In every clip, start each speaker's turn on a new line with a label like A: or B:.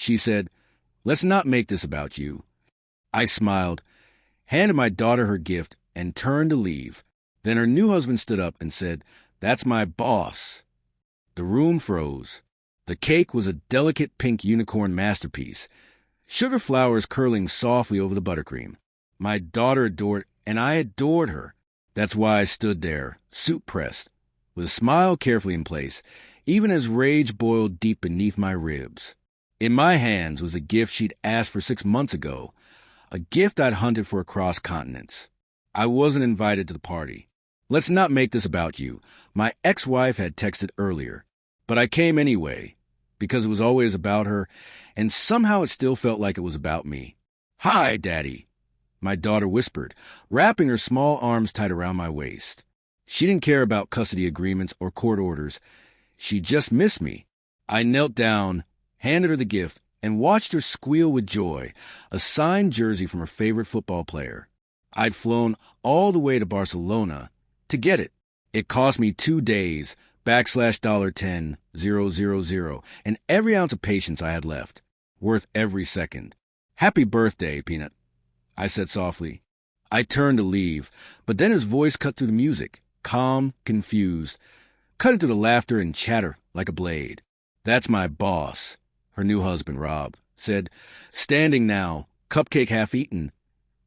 A: She said, "Let's not make this about you." I smiled, handed my daughter her gift, and turned to leave. Then her new husband stood up and said, "That's my boss." The room froze. The cake was a delicate pink unicorn masterpiece, sugar flowers curling softly over the buttercream. My daughter adored, and I adored her. That's why I stood there, suit-pressed, with a smile carefully in place, even as rage boiled deep beneath my ribs. In my hands was a gift she'd asked for 6 months ago, a gift I'd hunted for across continents. I wasn't invited to the party. "Let's not make this about you," my ex-wife had texted earlier. But I came anyway, because it was always about her, and somehow it still felt like it was about me. "Hi, Daddy," my daughter whispered, wrapping her small arms tight around my waist. She didn't care about custody agreements or court orders. She just missed me. I knelt down, handed her the gift, and watched her squeal with joy, a signed jersey from her favorite football player. I'd flown all the way to Barcelona to get it. It cost me 2 days, $10,000, and every ounce of patience I had left, worth every second. "Happy birthday, Peanut," I said softly. I turned to leave, but then his voice cut through the music, calm, confused, cut into the laughter and chatter like a blade. "That's my boss," her new husband, Rob, said, standing now, cupcake half eaten,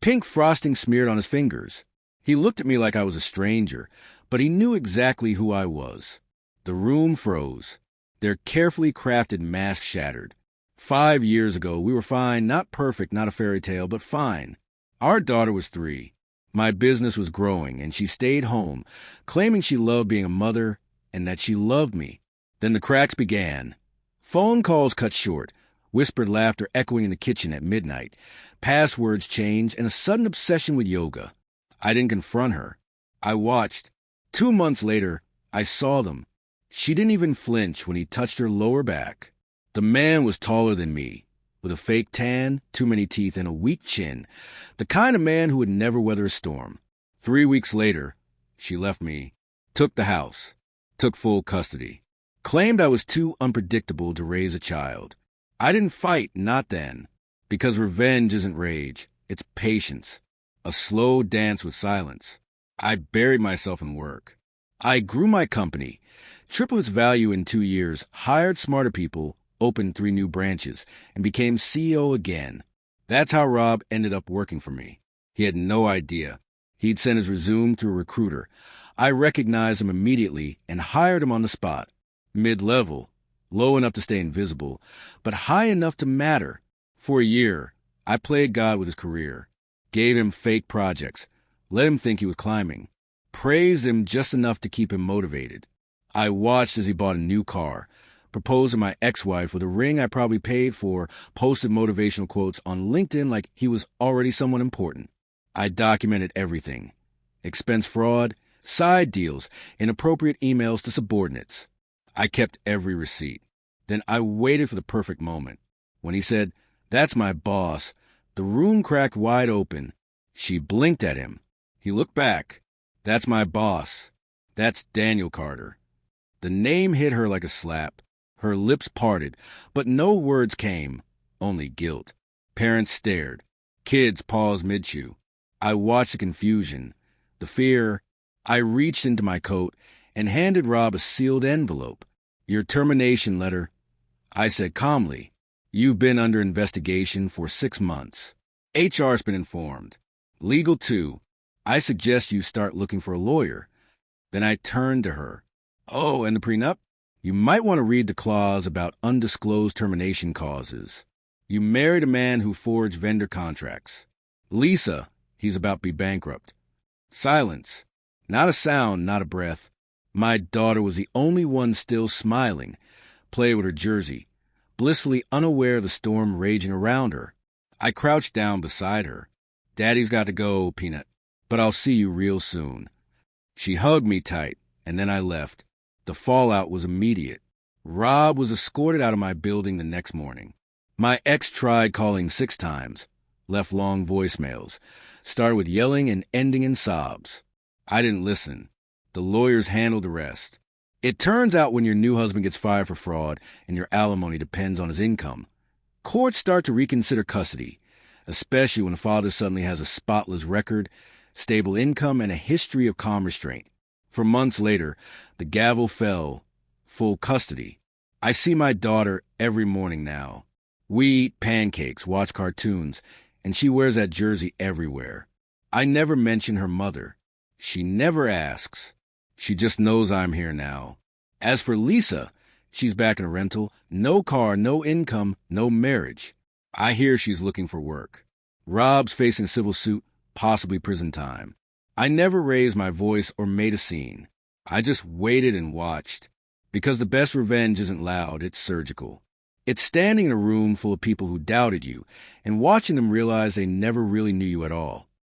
A: pink frosting smeared on his fingers. He looked at me like I was a stranger, but he knew exactly who I was. The room froze. Their carefully crafted mask shattered. 5 years ago, we were fine, not perfect, not a fairy tale, but fine. Our daughter was 3. My business was growing, and she stayed home, claiming she loved being a mother and that she loved me. Then the cracks began. Phone calls cut short, whispered laughter echoing in the kitchen at midnight, passwords changed, and a sudden obsession with yoga. I didn't confront her. I watched. 2 months later, I saw them. She didn't even flinch when he touched her lower back. The man was taller than me, with a fake tan, too many teeth, and a weak chin, the kind of man who would never weather a storm. 3 weeks later, she left me, took the house, took full custody, claimed I was too unpredictable to raise a child. I didn't fight, not then, because revenge isn't rage, it's patience, a slow dance with silence. I buried myself in work. I grew my company, tripled its value in 2 years, hired smarter people, opened 3 new branches, and became CEO again. That's how Rob ended up working for me. He had no idea. He'd sent his resume through a recruiter. I recognized him immediately and hired him on the spot. Mid-level, low enough to stay invisible, but high enough to matter. For a year, I played God with his career, gave him fake projects, let him think he was climbing, praised him just enough to keep him motivated. I watched as he bought a new car, proposed to my ex-wife with a ring I probably paid for, posted motivational quotes on LinkedIn like he was already someone important. I documented everything. Expense fraud, side deals, inappropriate emails to subordinates. I kept every receipt. Then I waited for the perfect moment. When he said, "That's my boss," the room cracked wide open. She blinked at him. He looked back. "That's my boss. That's Daniel Carter." The name hit her like a slap. Her lips parted, but no words came, only guilt. Parents stared. Kids paused mid-chew. I watched the confusion, the fear. I reached into my coat and handed Rob a sealed envelope. "Your termination letter." I said calmly, "You've been under investigation for 6 months. HR's been informed. Legal too. I suggest you start looking for a lawyer." Then I turned to her. "Oh, and the prenup? You might want to read the clause about undisclosed termination causes. You married a man who forged vendor contracts. Lisa, he's about to be bankrupt." Silence. Not a sound, not a breath. My daughter was the only one still smiling, played with her jersey, blissfully unaware of the storm raging around her. I crouched down beside her. "Daddy's got to go, Peanut, but I'll see you real soon." She hugged me tight, and then I left. The fallout was immediate. Rob was escorted out of my building the next morning. My ex tried calling 6 times, left long voicemails, started with yelling and ending in sobs. I didn't listen. The lawyers handled the rest. It turns out when your new husband gets fired for fraud and your alimony depends on his income, Courts start to reconsider custody, especially when a father suddenly has a spotless record, stable income, and a history of calm restraint. For months later, the gavel fell, full custody. I see my daughter every morning now. We eat pancakes, watch cartoons, and she wears that jersey everywhere. I never mention her mother. She never asks. She just knows I'm here now. As for Lisa, she's back in a rental, no car, no income, no marriage. I hear she's looking for work. Rob's facing civil suit, possibly prison time. I never raised my voice or made a scene. I just waited and watched. Because the best revenge isn't loud, it's surgical. It's standing in a room full of people who doubted you and watching them realize they never really knew you at all.